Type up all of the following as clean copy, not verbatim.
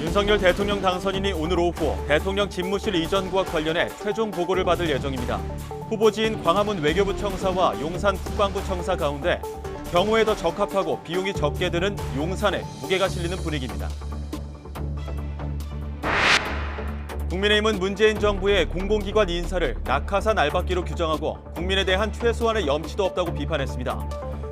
윤석열 대통령 당선인이 오늘 오후 대통령 집무실 이전과 관련해 최종 보고를 받을 예정입니다. 후보지인 광화문 외교부 청사와 용산 국방부 청사 가운데 경호에 더 적합하고 비용이 적게 드는 용산에 무게가 실리는 분위기입니다. 국민의힘은 문재인 정부의 공공기관 인사를 낙하산 알박기로 규정하고 국민에 대한 최소한의 염치도 없다고 비판했습니다.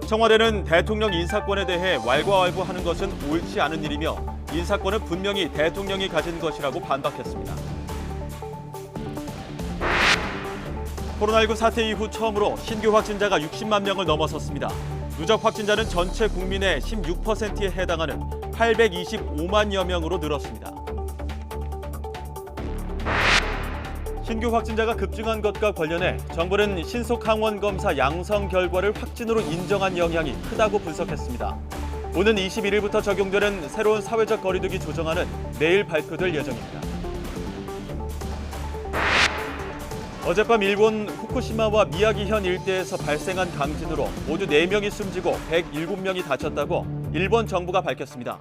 청와대는 대통령 인사권에 대해 왈가왈부하는 것은 옳지 않은 일이며 인사권은 분명히 대통령이 가진 것이라고 반박했습니다. 코로나19 사태 이후 처음으로 신규 확진자가 60만 명을 넘어섰습니다. 누적 확진자는 전체 국민의 16%에 해당하는 825만여 명으로 늘었습니다. 신규 확진자가 급증한 것과 관련해 정부는 신속 항원 검사 양성 결과를 확진으로 인정한 영향이 크다고 분석했습니다. 오는 21일부터 적용되는 새로운 사회적 거리두기 조정안은 내일 발표될 예정입니다. 어젯밤 일본 후쿠시마와 미야기현 일대에서 발생한 강진으로 모두 4명이 숨지고 107명이 다쳤다고 일본 정부가 밝혔습니다.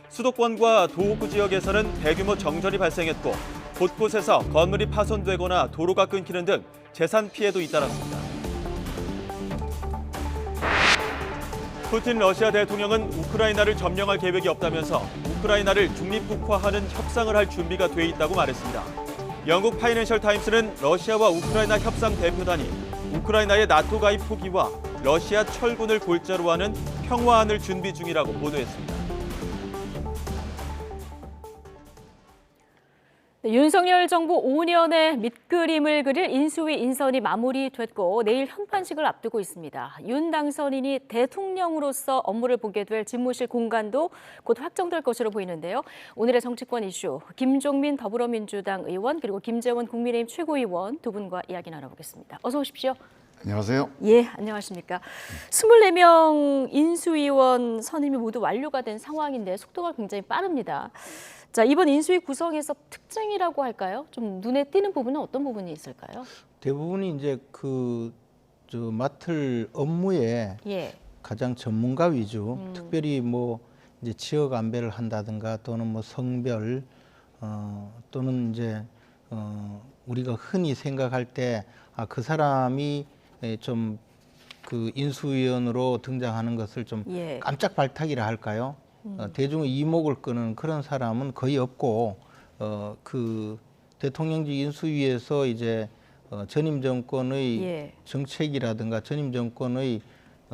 수도권과 도호쿠 지역에서는 대규모 정전이 발생했고 곳곳에서 건물이 파손되거나 도로가 끊기는 등 재산 피해도 잇따랐습니다. 푸틴 러시아 대통령은 우크라이나를 점령할 계획이 없다면서 우크라이나를 중립국화하는 협상을 할 준비가 돼 있다고 말했습니다. 영국 파이낸셜 타임스는 러시아와 우크라이나 협상 대표단이 우크라이나의 나토 가입 포기와 러시아 철군을 골자로 하는 평화안을 준비 중이라고 보도했습니다. 윤석열 정부 5년의 밑그림을 그릴 인수위 인선이 마무리됐고 내일 현판식을 앞두고 있습니다. 윤 당선인이 대통령으로서 업무를 보게 될 집무실 공간도 곧 확정될 것으로 보이는데요. 오늘의 정치권 이슈, 김종민 더불어민주당 의원 그리고 김재원 국민의힘 최고위원 두 분과 이야기 나눠보겠습니다. 어서 오십시오. 안녕하세요. 예, 안녕하십니까. 24명 인수위원 선임이 모두 완료가 된 상황인데 속도가 굉장히 빠릅니다. 자, 이번 인수위 구성에서 특징이라고 할까요? 좀 눈에 띄는 부분은 어떤 부분이 있을까요? 대부분이 이제 맡을 업무에 가장 전문가 위주, 특별히 뭐 이제 지역 안배를 한다든가 또는 뭐 성별 또는 이제 우리가 흔히 생각할 때 그 사람이 좀 그 인수위원으로 등장하는 것을 좀 깜짝 발탁이라 할까요? 대중의 이목을 끄는 그런 사람은 거의 없고 그 대통령직 인수위에서 이제 전임 정권의 정책이라든가 전임 정권의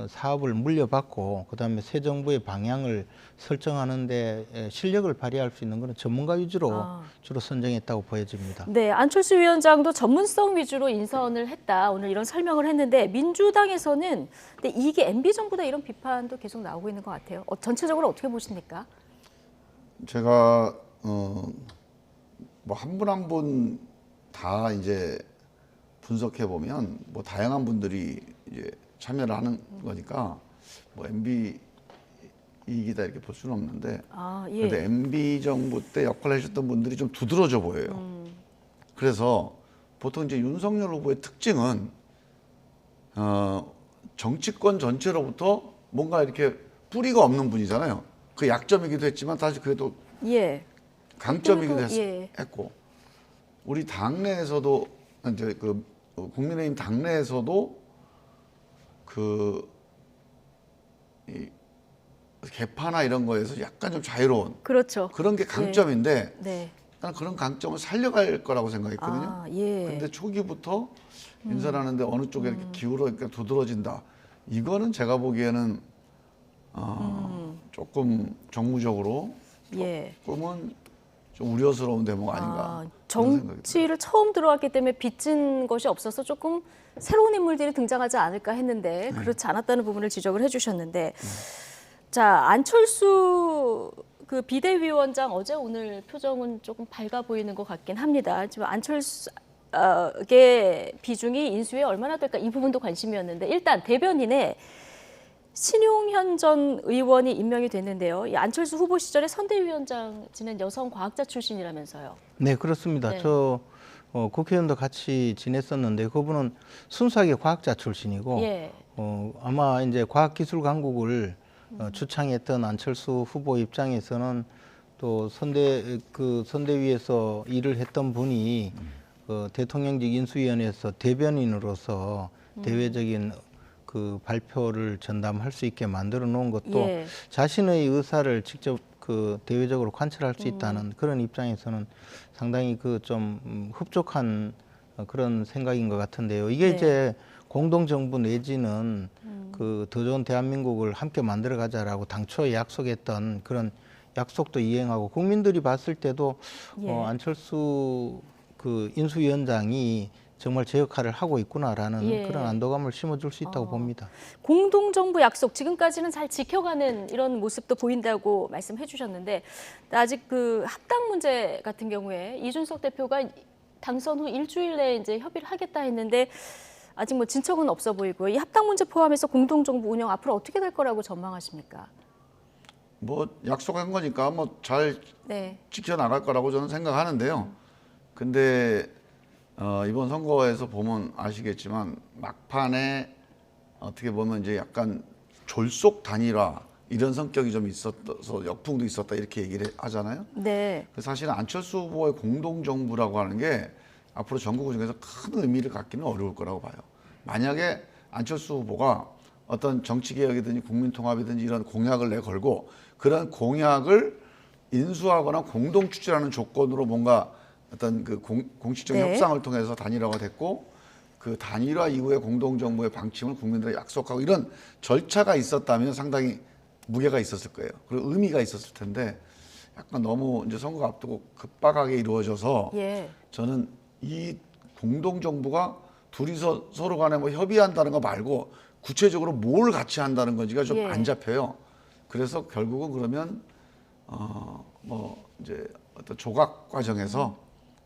사업을 물려받고 그다음에 새 정부의 방향을 설정하는 데 실력을 발휘할 수 있는 그런 전문가 위주로 주로 선정했다고 보여집니다. 네, 안철수 위원장도 전문성 위주로 인선을 했다. 오늘 이런 설명을 했는데 민주당에서는 근데 이게 MB 정부다 이런 비판도 계속 나오고 있는 것 같아요. 전체적으로 어떻게 보십니까? 제가 뭐 한 분 한 분 다 이제 분석해 보면 뭐 다양한 분들이 이제 참여를 하는 거니까 뭐 MB 이익이다 이렇게 볼 수는 없는데 그런데 MB 정부 때 역할을 하셨던 분들이 좀 두드러져 보여요. 그래서 보통 이제 윤석열 후보의 특징은 정치권 전체로부터 뭔가 이렇게 뿌리가 없는 분이잖아요. 그 약점이기도 했지만 사실 그래도 강점이기도 했고 우리 당내에서도 이제 그 국민의힘 당내에서도 이 개파나 이런 거에서 약간 좀 자유로운 그런 게 강점인데 나는 그런 강점을 살려갈 거라고 생각했거든요. 근데 초기부터 인선하는데 어느 쪽에 이렇게 기울어니까 두드러진다. 이거는 제가 보기에는 조금 정무적으로 조금은 좀 우려스러운 대목 아닌가. 정치를 처음 들어왔기 때문에 빚진 것이 없어서 조금 새로운 인물들이 등장하지 않을까 했는데 그렇지 않았다는 부분을 지적을 해주셨는데 자, 안철수 그 비대위원장 어제 오늘 표정은 조금 밝아 보이는 것 같긴 합니다. 지금 안철수의 비중이 인수위에 얼마나 될까 이 부분도 관심이었는데 일단 대변인에 신용현 전 의원이 임명이 됐는데요. 이 안철수 후보 시절에 선대위원장 지낸 여성 과학자 출신이라면서요. 네, 그렇습니다. 저 국회의원도 같이 지냈었는데 그분은 순수하게 과학자 출신이고 아마 이제 과학기술 강국을 주창했던 안철수 후보 입장에서는 또 선대위에서 일을 했던 분이 대통령직 인수위원회에서 대변인으로서 대외적인 그 발표를 전담할 수 있게 만들어 놓은 것도 예. 자신의 의사를 직접 그 대외적으로 관철할 수 있다는 그런 입장에서는 상당히 그 좀 흡족한 그런 생각인 것 같은데요. 이게 네. 이제 공동정부 내지는 그 더 좋은 대한민국을 함께 만들어가자라고 당초에 약속했던 그런 약속도 이행하고 국민들이 봤을 때도 예. 안철수 그 인수위원장이 정말 제 역할을 하고 있구나라는 예. 그런 안도감을 심어줄 수 있다고 봅니다. 공동정부 약속 지금까지는 잘 지켜가는 이런 모습도 보인다고 말씀해 주셨는데 아직 그 합당 문제 같은 경우에 이준석 대표가 당선 후 일주일 내에 이제 협의를 하겠다 했는데 아직 뭐 진척은 없어 보이고 이 합당 문제 포함해서 공동정부 운영 앞으로 어떻게 될 거라고 전망하십니까? 뭐 약속한 거니까 뭐 잘 네. 지켜나갈 거라고 저는 생각하는데요. 근데 이번 선거에서 보면 아시겠지만 막판에 어떻게 보면 이제 약간 졸속 단일화 이런 성격이 좀 있었어서 역풍도 있었다 이렇게 얘기를 하잖아요. 네. 그래서 사실은 안철수 후보의 공동정부라고 하는 게 앞으로 전국 중에서 큰 의미를 갖기는 어려울 거라고 봐요. 만약에 안철수 후보가 어떤 정치개혁이든지 국민통합이든지 이런 공약을 내걸고 그런 공약을 인수하거나 공동 추진하는 조건으로 뭔가 어떤 그 공식적인 네. 협상을 통해서 단일화가 됐고 그 단일화 이후에 공동정부의 방침을 국민들에게 약속하고 이런 절차가 있었다면 상당히 무게가 있었을 거예요. 그리고 의미가 있었을 텐데 약간 너무 이제 선거가 앞두고 급박하게 이루어져서 예. 저는 이 공동정부가 둘이서 서로 간에 뭐 협의한다는 거 말고 구체적으로 뭘 같이 한다는 건지가 좀 예. 안 잡혀요. 그래서 결국은 그러면 뭐 이제 어떤 조각 과정에서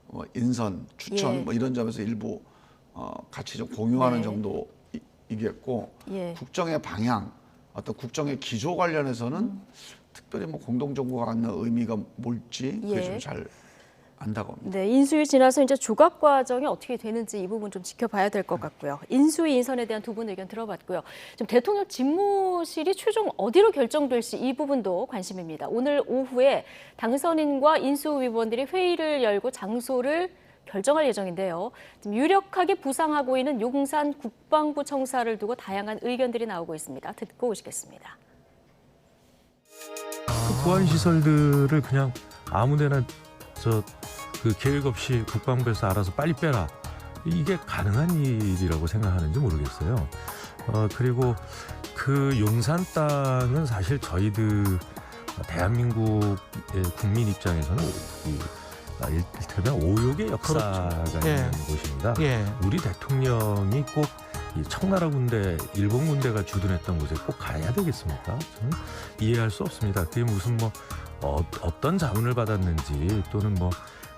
뭐 인선, 추천 예. 뭐 이런 점에서 일부 같이 좀 공유하는 네. 정도이겠고 예. 국정의 방향, 어떤 국정의 기조 관련해서는 특별히 뭐 공동정부가 갖는 의미가 뭘지 그게 예. 좀 잘 안 다가옵니다. 네, 인수위 지나서 이제 조각 과정이 어떻게 되는지 이 부분 좀 지켜봐야 될 것 같고요. 인수위 인선에 대한 두 분 의견 들어봤고요. 지금 대통령 집무실이 최종 어디로 결정될지 이 부분도 관심입니다. 오늘 오후에 당선인과 인수위원들이 회의를 열고 장소를 결정할 예정인데요. 지금 유력하게 부상하고 있는 용산 국방부 청사를 두고 다양한 의견들이 나오고 있습니다. 듣고 오시겠습니다. 그 보안 시설들을 그냥 아무데나 그 계획 없이 국방부에서 알아서 빨리 빼라. 이게 가능한 일이라고 생각하는지 모르겠어요. 그리고 그 용산 땅은 사실 저희들 대한민국의 국민 입장에서는 일테면 오욕의 역사가 그렇죠. 있는 예. 곳입니다. 예. 우리 대통령이 꼭 이 청나라 군대, 일본 군대가 주둔했던 곳에 꼭 가야 되겠습니까? 저는 이해할 수 없습니다. 그게 무슨 뭐 어떤 자문을 받았는지 또는 뭐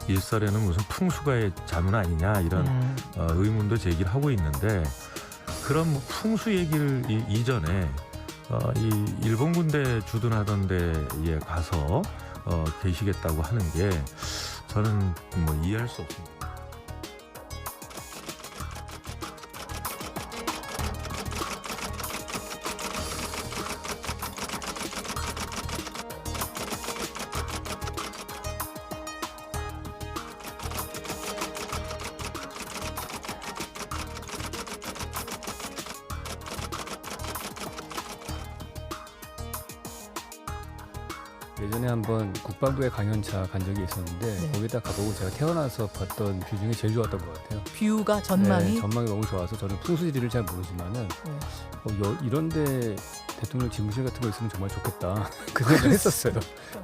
일설에는 무슨 풍수가의 자문 아니냐 이런 의문도 제기를 하고 있는데 그런 뭐 풍수 얘기를 이전에 이 일본 군대 주둔하던 데에 가서 계시겠다고 하는 게 저는 뭐 이해할 수 없습니다. 예전에 한번 국방부의 강연차 간 적이 있었는데 네. 거기다 가보고 제가 태어나서 봤던 뷰 중에 제일 좋았던 것 같아요. 뷰가 전망이 네, 전망이 너무 좋아서 저는 풍수지리를 잘 모르지만은 이런데 대통령 집무실 같은 거 있으면 정말 좋겠다 그 생각을 했었어요.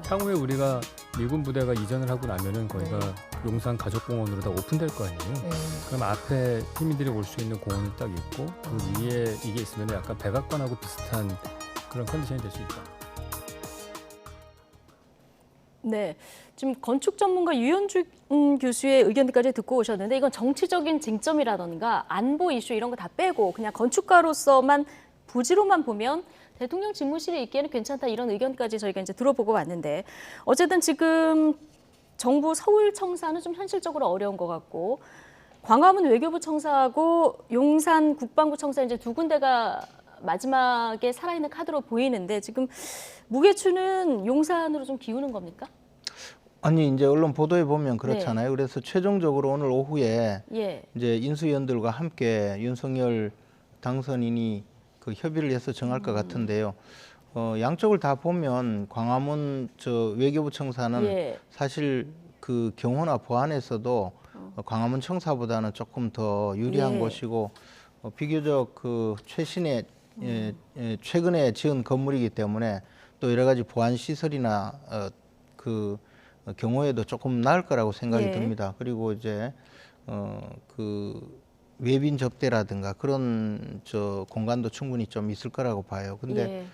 향후에 우리가 미군 부대가 이전을 하고 나면은 거기가 용산 가족공원으로 다 오픈될 거 아니에요. 네. 그럼 앞에 시민들이 올 수 있는 공원이 딱 있고 그 위에 이게 있으면 약간 백악관하고 비슷한 그런 컨디션이 될 수 있다. 네, 지금 건축 전문가 유현주 교수의 의견까지 듣고 오셨는데 이건 정치적인 쟁점이라던가 안보 이슈 이런 거 다 빼고 그냥 건축가로서만 부지로만 보면 대통령 집무실에 있기에는 괜찮다 이런 의견까지 저희가 이제 들어보고 왔는데 어쨌든 지금 정부 서울 청사는 좀 현실적으로 어려운 것 같고 광화문 외교부 청사하고 용산 국방부 청사 이제 두 군데가 마지막에 살아있는 카드로 보이는데 지금 무게추는 용산으로 좀 기우는 겁니까? 아니 이제 언론 보도에 보면 그렇잖아요. 그래서 최종적으로 오늘 오후에 예. 이제 인수위원들과 함께 윤석열 당선인이 그 협의를 해서 정할 것 같은데요. 양쪽을 다 보면 광화문 저 외교부 청사는 예. 사실 그 경호나 보안에서도 광화문 청사보다는 조금 더 유리한 예. 곳이고 비교적 그 최신의 최근에 지은 건물이기 때문에 또 여러 가지 보안 시설이나 그 경호에도 조금 나을 거라고 생각이 예. 듭니다. 그리고 이제 그 외빈 접대라든가 그런 저 공간도 충분히 좀 있을 거라고 봐요. 근데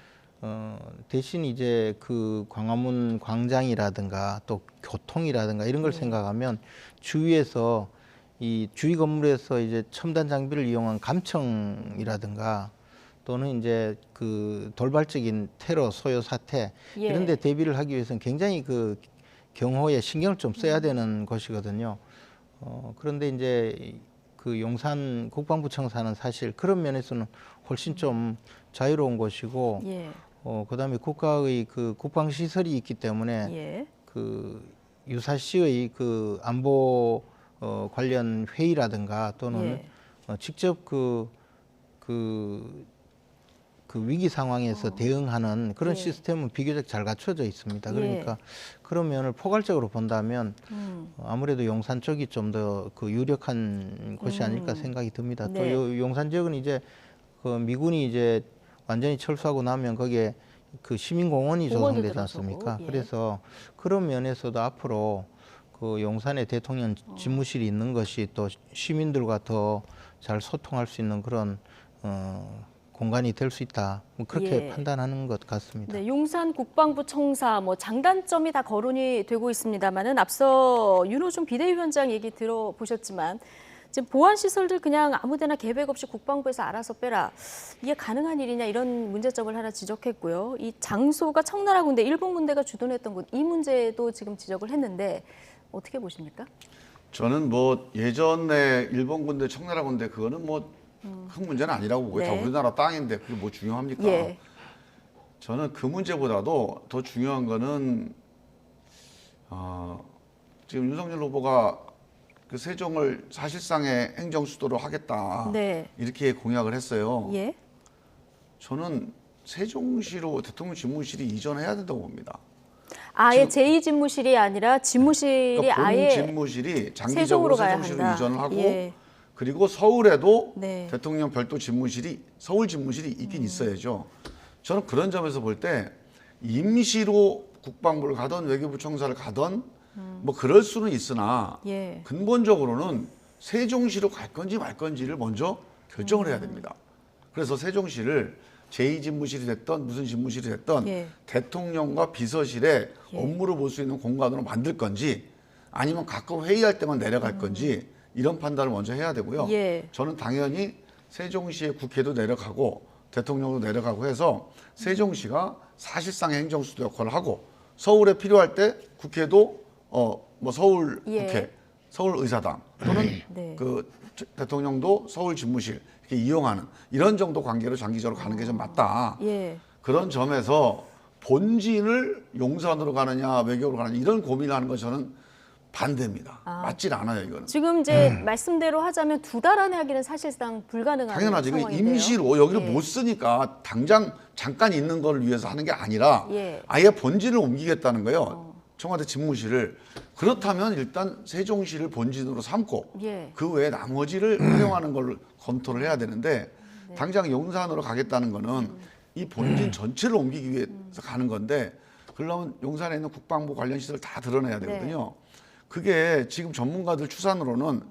대신 이제 그 광화문 광장이라든가 또 교통이라든가 이런 걸 생각하면 주위에서 이 주위 건물에서 이제 첨단 장비를 이용한 감청이라든가 또는 이제 그 돌발적인 테러 소요 사태 이런 데 대비를 하기 위해서는 굉장히 그 경호에 신경을 좀 써야 되는 것이거든요. 그런데 이제 그 용산 국방부 청사는 사실 그런 면에서는 훨씬 좀 자유로운 곳이고 그다음에 국가의 그 국방 시설이 있기 때문에 그 유사시의 그 안보 관련 회의라든가 또는 직접 그 위기 상황에서 대응하는 그런 시스템은 비교적 잘 갖춰져 있습니다. 그러니까 그런 면을 포괄적으로 본다면 아무래도 용산 쪽이 좀 더 그 유력한 곳이 아닐까 생각이 듭니다. 또 용산 지역은 이제 그 미군이 이제 완전히 철수하고 나면 거기에 그 시민공원이 조성되지 않습니까? 그래서 그런 면에서도 앞으로 그 용산에 대통령 집무실이 있는 것이 또 시민들과 더 잘 소통할 수 있는 그런 공간이 될 수 있다. 뭐 그렇게 판단하는 것 같습니다. 네, 용산 국방부 청사 뭐 장단점이 다 거론이 되고 있습니다만은 앞서 윤호중 비대위원장 얘기 들어보셨지만 지금 보안 시설들 그냥 아무데나 계획 없이 국방부에서 알아서 빼라. 이게 가능한 일이냐 이런 문제점을 하나 지적했고요. 이 장소가 청나라 군대, 일본 군대가 주둔했던 곳 이 문제도 지금 지적을 했는데 어떻게 보십니까? 저는 뭐 예전에 일본 군대, 청나라 군대 그거는 뭐 큰 문제는 아니라고 보고요. 다 우리나라 땅인데 그게 뭐 중요합니까? 저는 그 문제보다도 더 중요한 거는 지금 윤석열 후보가 그 세종을 사실상의 행정 수도로 하겠다 이렇게 공약을 했어요. 저는 세종시로 대통령 집무실이 이전해야 된다고 봅니다. 아예 제2집무실이 아니라 집무실이 그러니까 본 아예 집무실이 장기적으로 세종시로 한다. 이전을 하고 그리고 서울에도 네. 대통령 별도 집무실이 서울 집무실이 있긴 있어야죠. 저는 그런 점에서 볼 때 임시로 국방부를 가던 외교부 청사를 가던 뭐 그럴 수는 있으나 근본적으로는 세종시로 갈 건지 말 건지를 먼저 결정을 해야 됩니다. 그래서 세종시를 제2집무실이 됐던 무슨 집무실이 됐던 대통령과 비서실에 업무를 볼 수 있는 공간으로 만들 건지 아니면 가끔 회의할 때만 내려갈 건지 이런 판단을 먼저 해야 되고요. 저는 당연히 세종시의 국회도 내려가고 대통령도 내려가고 해서 세종시가 사실상의 행정수도 역할을 하고 서울에 필요할 때 국회도 뭐 서울 국회, 서울 의사당 또는 그 대통령도 서울 집무실 이렇게 이용하는 이런 정도 관계로 장기적으로 가는 게 좀 맞다. 그런 점에서 본진을 용산으로 가느냐 외교로 가느냐 이런 고민을 하는 건 저는 반대입니다. 맞질 않아요, 이거는. 지금 이제 말씀대로 하자면 2달 안에 하기는 사실상 불가능한 당연하지. 상황인데요. 임시로 여기를 못 쓰니까 당장 잠깐 있는 걸 위해서 하는 게 아니라 아예 본진을 옮기겠다는 거예요. 청와대 집무실을. 그렇다면 일단 세종시를 본진으로 삼고 그 외에 나머지를 활용하는 걸 검토를 해야 되는데 당장 용산으로 가겠다는 거는 이 본진 전체를 옮기기 위해서 가는 건데 그러려면 용산에 있는 국방부 관련 시설 다 드러내야 되거든요. 그게 지금 전문가들 추산으로는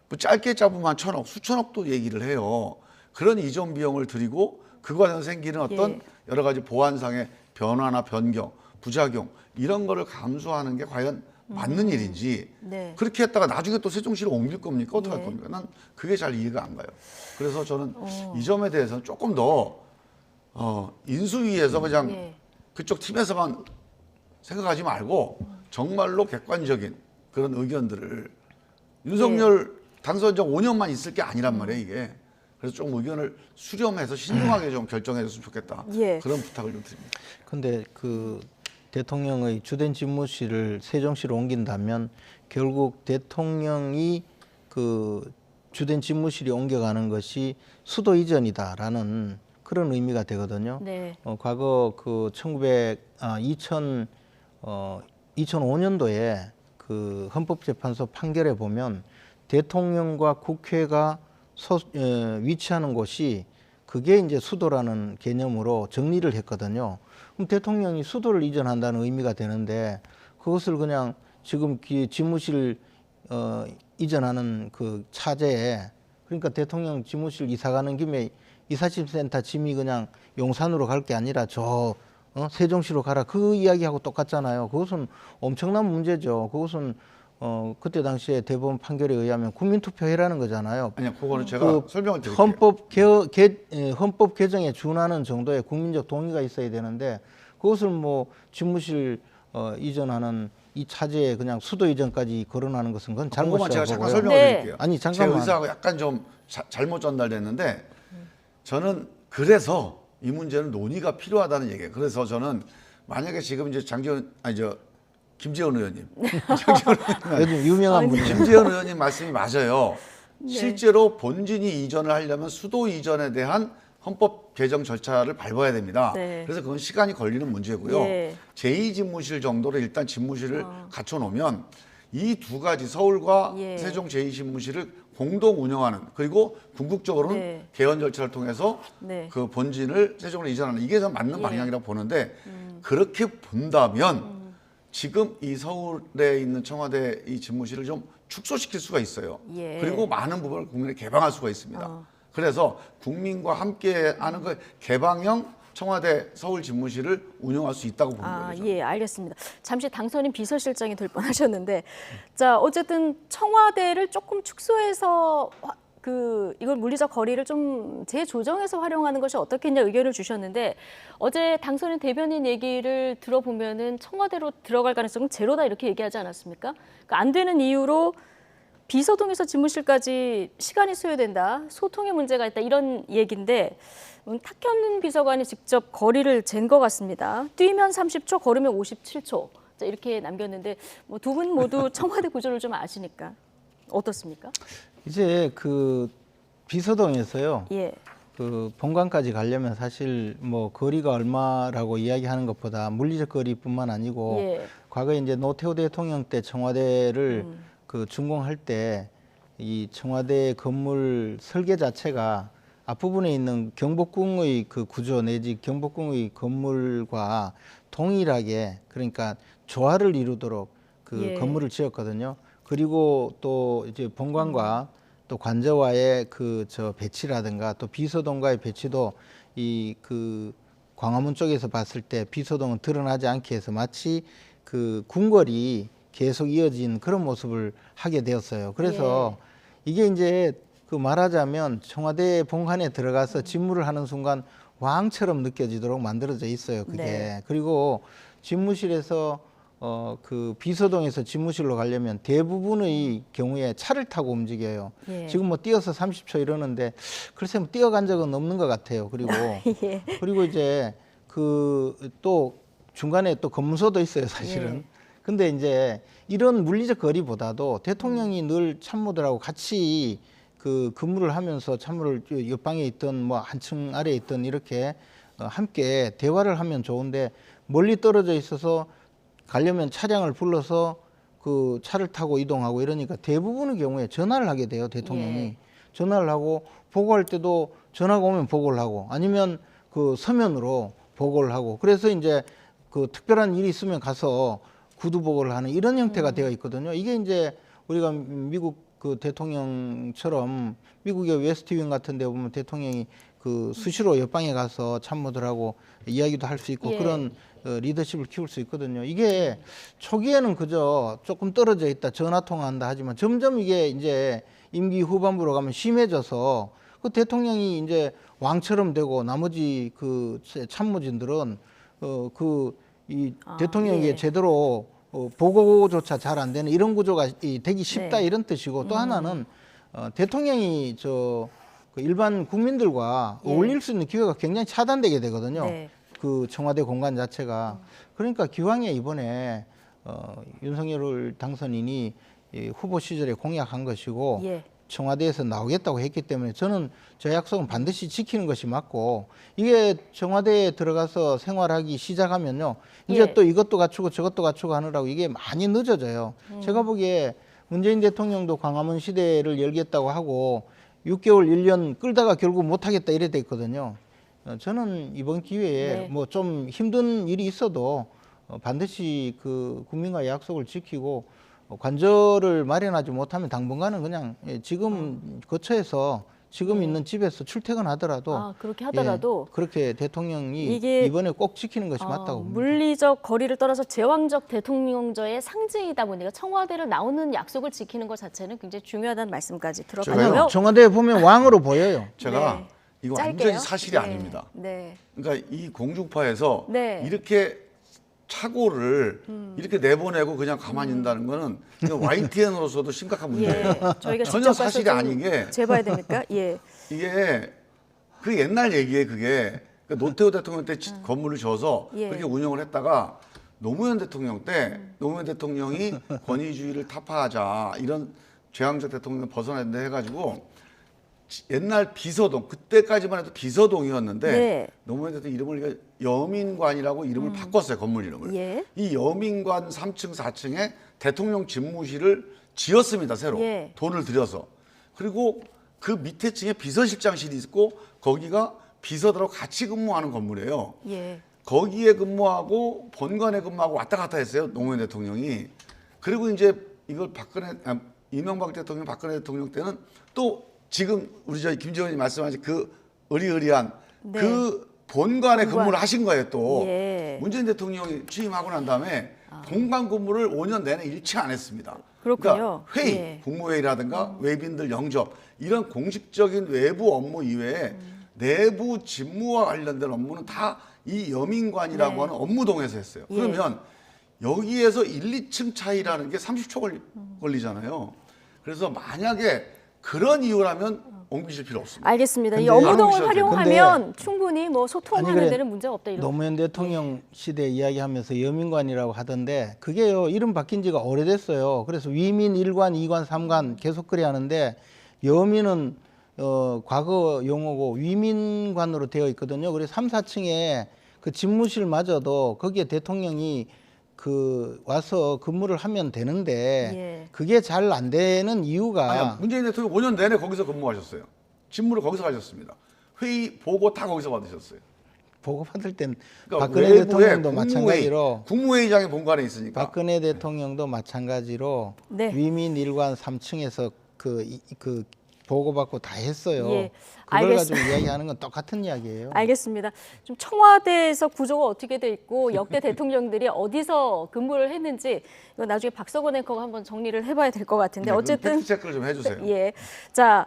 뭐 짧게 잡으면 1,000억, 수천억도 얘기를 해요. 그런 이전 비용을 들이고 그 과정에서 생기는 어떤 여러 가지 보안상의 변화나 변경, 부작용 이런 거를 감수하는 게 과연 맞는 일인지 그렇게 했다가 나중에 또 세종시로 옮길 겁니까? 어떻게 할 겁니까? 난 그게 잘 이해가 안 가요. 그래서 저는 이 점에 대해서는 조금 더 인수위에서 그냥 그쪽 팀에서만 생각하지 말고 정말로 객관적인 그런 의견들을 윤석열 당선자 5년만 있을 게 아니란 말이에요, 이게. 그래서 좀 의견을 수렴해서 신중하게 좀 결정해 줬으면 좋겠다. 그런 부탁을 좀 드립니다. 근데 그 대통령의 주된 집무실을 세종시로 옮긴다면 결국 대통령이 그 주된 집무실이 옮겨가는 것이 수도 이전이다라는 그런 의미가 되거든요. 네. 과거 그 2005년도에 그 헌법재판소 판결에 보면 대통령과 국회가 위치하는 곳이 그게 이제 수도라는 개념으로 정리를 했거든요. 그럼 대통령이 수도를 이전한다는 의미가 되는데 그것을 그냥 지금 집무실 이전하는 그 차제에 그러니까 대통령 집무실 이사 가는 김에 이사짐센터 짐이 그냥 용산으로 갈 게 아니라 세종시로 가라 그 이야기하고 똑같잖아요. 그것은 엄청난 문제죠. 그것은 그때 당시에 대법원 판결에 의하면 국민투표해라는 거잖아요. 아니요, 그거는 제가 설명을 드릴게요. 헌법 개정에 준하는 정도의 국민적 동의가 있어야 되는데 그것을 뭐 집무실 이전하는 이 차제에 그냥 수도 이전까지 거론하는 것은 그건 그것만 제가 잘못이라고 잠깐 보고요. 설명을 네. 드릴게요. 아니, 잠깐만. 제 의사하고 약간 좀 잘못 전달됐는데 저는 그래서 이 문제는 논의가 필요하다는 얘기예요. 그래서 저는 만약에 지금 이제 김재원 의원님, 요즘 유명한 분이에요. 김재원 의원님 말씀이 맞아요. 실제로 본진이 이전을 하려면 수도 이전에 대한 헌법 개정 절차를 밟아야 됩니다. 네. 그래서 그건 시간이 걸리는 문제고요. 예. 제2집무실 정도로 일단 집무실을 갖춰놓으면 이 두 가지 서울과 예. 세종 제2집무실을 공동 운영하는 그리고 궁극적으로는 네. 개헌 절차를 통해서 네. 그 본진을 세종으로 이전하는 이게 좀 맞는 예. 방향이라고 보는데 그렇게 본다면 지금 이 서울에 있는 청와대 이 집무실을 좀 축소시킬 수가 있어요. 예. 그리고 많은 부분을 국민에 개방할 수가 있습니다. 그래서 국민과 함께하는 그 개방형 청와대 서울 집무실을 운영할 수 있다고 보는 거죠. 예, 알겠습니다. 잠시 당선인 비서실장이 될 뻔하셨는데, 자 어쨌든 청와대를 조금 축소해서 이걸 물리적 거리를 좀 재조정해서 활용하는 것이 어떻겠냐 의견을 주셨는데 어제 당선인 대변인 얘기를 들어보면은 청와대로 들어갈 가능성은 제로다 이렇게 얘기하지 않았습니까? 그러니까 안 되는 이유로 비서동에서 집무실까지 시간이 소요된다, 소통의 문제가 있다 이런 얘기인데 탁현민 비서관이 직접 거리를 잰 것 같습니다. 뛰면 30초, 걸으면 57초 자, 이렇게 남겼는데 뭐 두 분 모두 청와대 구조를 좀 아시니까 어떻습니까? 이제 그 비서동에서요. 예. 그 본관까지 가려면 사실 뭐 거리가 얼마라고 이야기하는 것보다 물리적 거리뿐만 아니고 예. 과거에 이제 노태우 대통령 때 청와대를 그 준공할 때 이 청와대 건물 설계 자체가 앞부분에 있는 경복궁의 그 구조 내지 경복궁의 건물과 동일하게 그러니까 조화를 이루도록 그 예. 건물을 지었거든요. 그리고 또 이제 본관과 또 관저와의 그 배치라든가 또 비서동과의 배치도 이 그 광화문 쪽에서 봤을 때 비서동은 드러나지 않게 해서 마치 그 궁궐이 계속 이어진 그런 모습을 하게 되었어요. 그래서 이게 이제 그 말하자면 청와대 본관에 들어가서 집무를 하는 순간 왕처럼 느껴지도록 만들어져 있어요. 그게. 네. 그리고 집무실에서 그 비서동에서 집무실로 가려면 대부분의 경우에 차를 타고 움직여요. 예. 지금 뭐 뛰어서 30초 이러는데 글쎄 뭐 뛰어간 적은 없는 것 같아요. 그리고 예. 그리고 이제 그 또 중간에 또 검문소도 있어요, 사실은. 예. 근데 이제 이런 물리적 거리보다도 대통령이 늘 참모들하고 같이 그 근무를 하면서 참모를 옆방에 있던 뭐 한층 아래에 있던 이렇게 함께 대화를 하면 좋은데 멀리 떨어져 있어서 가려면 차량을 불러서 그 차를 타고 이동하고 이러니까 대부분의 경우에 전화를 하게 돼요, 대통령이. 예. 전화를 하고 보고할 때도 전화가 오면 보고를 하고 아니면 그 서면으로 보고를 하고 그래서 이제 그 특별한 일이 있으면 가서 구두 보고를 하는 이런 형태가 되어 있거든요. 이게 이제 우리가 미국 그 대통령처럼 미국의 웨스트윙 같은 데 보면 대통령이 그 수시로 옆방에 가서 참모들하고 이야기도 할 수 있고 예. 그런 리더십을 키울 수 있거든요. 이게 초기에는 그저 조금 떨어져 있다 전화 통화한다 하지만 점점 이게 이제 임기 후반부로 가면 심해져서 그 대통령이 이제 왕처럼 되고 나머지 그 참모진들은 대통령에게 예. 제대로 보고조차 잘 안 되는 이런 구조가 되기 쉽다 네. 이런 뜻이고 또 하나는 대통령이 그 일반 국민들과 예. 어울릴 수 있는 기회가 굉장히 차단되게 되거든요. 네. 그 청와대 공간 자체가. 그러니까 기왕에 이번에 윤석열 당선인이 이 후보 시절에 공약한 것이고 예. 청와대에서 나오겠다고 했기 때문에 저는 저 약속은 반드시 지키는 것이 맞고, 이게 청와대에 들어가서 생활하기 시작하면요, 이제 예. 또 이것도 갖추고 저것도 갖추고 하느라고 이게 많이 늦어져요. 제가 보기에 문재인 대통령도 광화문 시대를 열겠다고 하고 6개월, 1년 끌다가 결국 못하겠다 이래 돼 있거든요. 저는 이번 기회에 네. 뭐 좀 힘든 일이 있어도 반드시 그 국민과의 약속을 지키고 관절을 마련하지 못하면 당분간은 그냥 지금 거처에서 지금 있는 집에서 출퇴근하더라도 아, 그렇게 하더라도 그렇게 대통령이 이게 이번에 꼭 지키는 것이 맞다고 봅니다. 물리적 거리를 떠나서 제왕적 대통령제의 상징이다 보니까 청와대를 나오는 약속을 지키는 것 자체는 굉장히 중요하다는 말씀까지 들어가고요. 아니요, 청와대에 보면 왕으로 보여요. 제가 네. 이거 짧게요? 완전히 사실이 네. 아닙니다. 네. 그러니까 이 공중파에서 네. 이렇게 착오를 이렇게 내보내고 그냥 가만히 있는다는 거는 이거 YTN으로서도 심각한 문제예요. 예. 저희가 전혀 직접 가서 사실이 좀 아닌 게 재봐야 됩니까? 예. 이게 그 옛날 얘기에 그게 그러니까 노태우 대통령 때 건물을 지어서 예. 그렇게 운영을 했다가 노무현 대통령 때 노무현 대통령이 권위주의를 타파하자 이런 제왕적 대통령을 벗어났는데 해가지고 옛날 비서동 그때까지만 해도 비서동이었는데 네. 노무현 대통령 이름을 여민관이라고 이름을 바꿨어요. 건물 이름을. 예. 이 여민관 3층 4층에 대통령 집무실을 지었습니다. 새로 예. 돈을 들여서. 그리고 그 밑에 층에 비서실장실이 있고 거기가 비서들하고 같이 근무하는 건물이에요. 예. 거기에 근무하고 본관에 근무하고 왔다 갔다 했어요. 노무현 대통령이. 그리고 이제 이걸 이명박 대통령, 박근혜 대통령 때는 또 지금 우리 저희 김지원이 말씀하신 그 의리의리한 네. 그 본관에 본관. 근무를 하신 거예요. 또 예. 문재인 대통령이 취임하고 난 다음에 본관 근무를 5년 내내 잃지 않았습니다. 그렇군요. 그러니까 회의, 예. 국무회의라든가 외빈들 영접 이런 공식적인 외부 업무 이외에 내부 직무와 관련된 업무는 다 이 여민관이라고 네. 하는 업무동에서 했어요. 예. 그러면 여기에서 1, 2층 차이라는 게 30초 걸리잖아요. 그래서 만약에 그런 이유라면 옮기실 필요 없습니다. 알겠습니다. 이 근데- 업무동을 근데- 활용하면 충분히 뭐 소통하는 아니, 그래, 데는 문제가 없다 이런. 노무현 대통령 시대 이야기하면서 여민관이라고 하던데 그게요 이름 바뀐 지가 오래됐어요. 그래서 위민 1관, 2관, 3관 계속 그래 하는데 여민은 과거 용어고 위민관으로 되어 있거든요. 그래서 3, 4층에 그 집무실마저도 거기에 대통령이 그 와서 근무를 하면 되는데 예. 그게 잘 안 되는 이유가 아니, 문재인 대통령 5년 내내 거기서 근무하셨어요. 직무를 거기서 하셨습니다. 회의 보고 다 거기서 받으셨어요. 보고 받을 땐 그러니까 박근혜 외부에 대통령도 마찬가지로 국무회의장이 본관에 있으니까. 박근혜 대통령도 마찬가지로 네. 위민 1관 3층에서 그 보고받고 다 했어요. 예, 그걸 알겠습니다. 가지고 이야기하는 건 똑같은 이야기예요. 알겠습니다. 좀 청와대에서 구조가 어떻게 돼 있고 역대 대통령들이 어디서 근무를 했는지 이거 나중에 박서건 앵커가 한번 정리를 해봐야 될 것 같은데 네, 어쨌든 팩트 체크를 좀 해주세요. 예, 자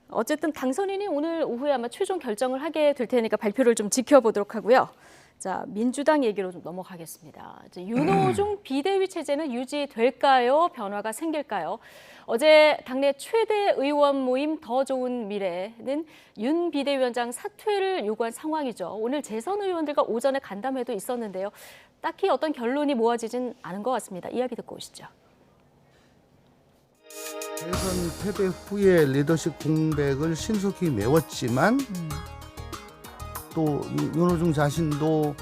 어쨌든 당선인이 오늘 오후에 아마 최종 결정을 하게 될 테니까 발표를 좀 지켜보도록 하고요. 자 민주당 얘기로 좀 넘어가겠습니다. 이제 윤호중 비대위 체제는 유지될까요? 변화가 생길까요? 어제 당내 최대 의원 모임 더 좋은 미래는 윤 비대위원장 사퇴를 요구한 상황이죠. 오늘 재선 의원들과 오전에 간담회도 있었는데요. 딱히 어떤 결론이 모아지진 않은 것 같습니다. 이야기 듣고 오시죠. 대선 패배 후에 리더십 공백을 신속히 메웠지만 또 윤호중 자신도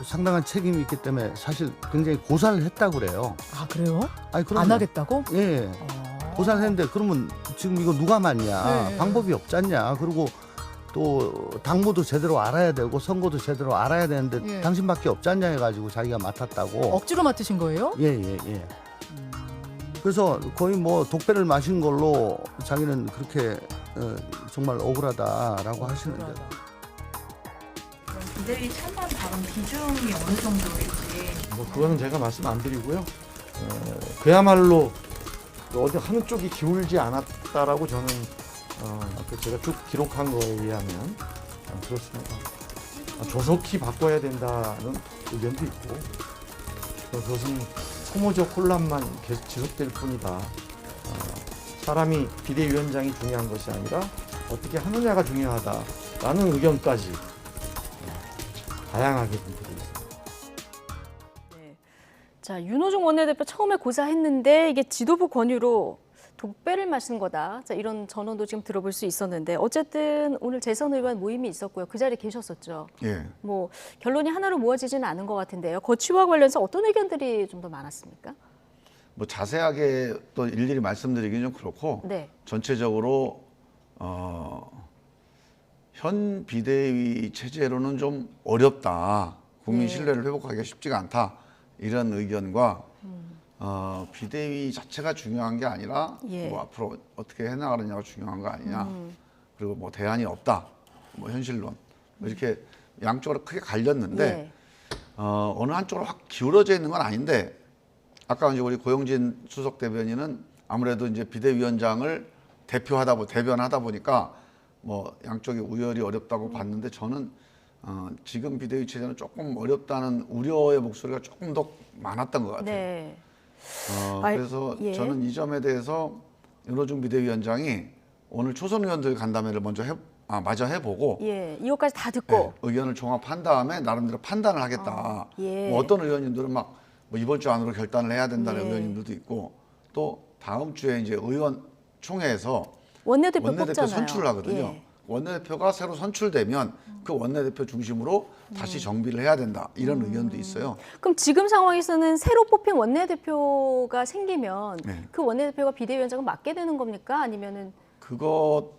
상당한 책임이 있기 때문에 사실 굉장히 고사를 했다고 그래요. 아 그래요? 아니 안 하겠다고? 예. 고사를 했는데 그러면 지금 이거 누가 맞냐? 네. 방법이 없잖냐? 그리고 또 당무도 제대로 알아야 되고 선거도 제대로 알아야 되는데 예. 당신밖에 없잖냐 해가지고 자기가 맡았다고. 억지로 맡으신 거예요? 예. 그래서 거의 뭐 독배를 마신 걸로 자기는 그렇게 정말 억울하다라고 하시는데. 비대위 찬반 발언 비중이 어느 정도일지. 뭐 그거는 제가 말씀 안 드리고요. 그야말로 어디 한 쪽이 기울지 않았다라고 저는 제가 쭉 기록한 거에 의하면 그렇습니다. 조속히 바꿔야 된다는 의견도 있고 그것은 소모적 혼란만 계속 지속될 뿐이다. 사람이 비대위원장이 중요한 것이 아니라 어떻게 하느냐가 중요하다라는 의견까지 다양하게 분포되어 있습니다. 네. 자, 윤호중 원내대표 처음에 고사했는데 이게 지도부 권유로 독배를 마신 거다. 자, 이런 전언도 지금 들어볼 수 있었는데 어쨌든 오늘 재선 의원 모임이 있었고요. 그 자리에 계셨었죠. 예. 뭐 결론이 하나로 모아지지는 않은 것 같은데요. 거취와 관련해서 어떤 의견들이 좀 더 많았습니까? 뭐 자세하게 또 일일이 말씀드리기는 좀 그렇고 네. 전체적으로 현 비대위 체제로는 좀 어렵다. 국민 네. 신뢰를 회복하기가 쉽지가 않다. 이런 의견과 비대위 자체가 중요한 게 아니라 예. 뭐 앞으로 어떻게 해나가느냐가 중요한 거 아니냐. 그리고 뭐 대안이 없다. 뭐 현실론. 뭐 이렇게 양쪽으로 크게 갈렸는데 예. 어느 한쪽으로 확 기울어져 있는 건 아닌데 아까 이제 우리 고용진 수석 대변인은 아무래도 이제 비대위원장을 대변하다 보니까 뭐 양쪽이 우열이 어렵다고 봤는데 저는 지금 비대위 체제는 조금 어렵다는 우려의 목소리가 조금 더 많았던 것 같아요. 네. 그래서 예. 저는 이 점에 대해서 윤호중 비대위원장이 오늘 초선 의원들 간담회를 먼저 마저 해보고 예. 이것까지 다 듣고 의견을 종합한 다음에 나름대로 판단을 하겠다. 예. 뭐 어떤 의원님들은 막 뭐 이번 주 안으로 결단을 해야 된다는 예. 의원님들도 있고 또 다음 주에 이제 의원총회에서 원내대표 원내대표 뽑잖아요. 선출을 하거든요. 예. 원내대표가 새로 선출되면 그 원내대표 중심으로 다시 정비를 해야 된다. 이런 의견도 있어요. 그럼 지금 상황에서는 새로 뽑힌 원내대표가 생기면 네. 그 원내대표가 비대위원장을 맡게 되는 겁니까? 아니면은 그거